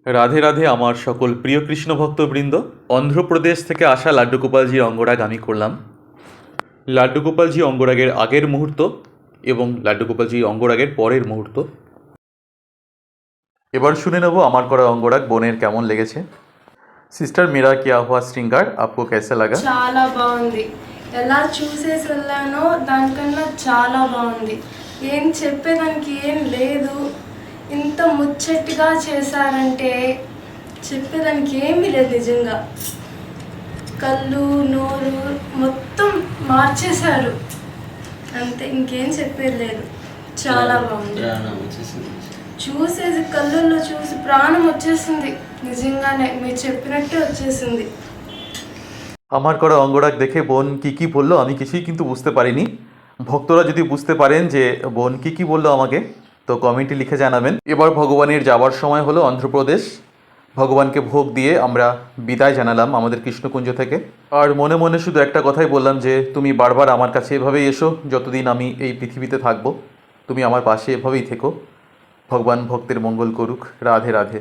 রাধে রাধে আমার সকল প্রিয় কৃষ্ণ ভক্তবৃন্দ। অন্ধ্রপ্রদেশ থেকে আসা লাড্ডু গোপালজির অঙ্গরাগ আমি করলাম। লাড্ডু গোপালজি অঙ্গরাগের আগের মুহূর্ত এবং লাড্ডু গোপালজি অঙ্গরাগের পরের মুহূর্ত। এবার শুনে নেব আমার করা অঙ্গরাগ বোনের কেমন লেগেছে। సిస్టర్ मेरा किया हुआ श्रृंगार आपको कैसा लगा? చాలా బాగుంది. ఎలా చూసేసి వెళ్ళానో దానికన్నా చాలా బాగుంది. ఏం చెప్పేదానికి ఏం లేదు. ఇంత ముచ్చటగా చేశారంటే చెప్పేదానికి ఏమీ లేదు. నిజంగా కళ్ళు నోరు మొత్తం మార్చేశారు. అంతే, ఇంకేం చెప్పేది లేదు. చాలా బాగుంది. చూసేసి కళ్ళల్లో చూసి ప్రాణం వచ్చేసింది. నిజంగానే మీరు చెప్పినట్టే వచ్చేసింది. আমার করা অঙ্গরাগ দেখে বোন কী বললো আমি কিছুই কিন্তু বুঝতে পারিনি। ভক্তরা যদি বুঝতে পারেন যে বোন কী বললো আমাকে, তো কমেন্টে লিখে জানাবেন। এবার ভগবানের যাওয়ার সময় হলো অন্ধ্রপ্রদেশ। ভগবানকে ভোগ দিয়ে আমরা বিদায় জানালাম আমাদের কৃষ্ণকুঞ্জ থেকে। আর মনে মনে শুধু একটা কথাই বললাম যে তুমি বারবার আমার কাছে এভাবেই এসো, যতদিন আমি এই পৃথিবীতে থাকবো তুমি আমার পাশে এভাবেই থেকো। ভগবান ভক্তের মঙ্গল করুক। রাধে রাধে।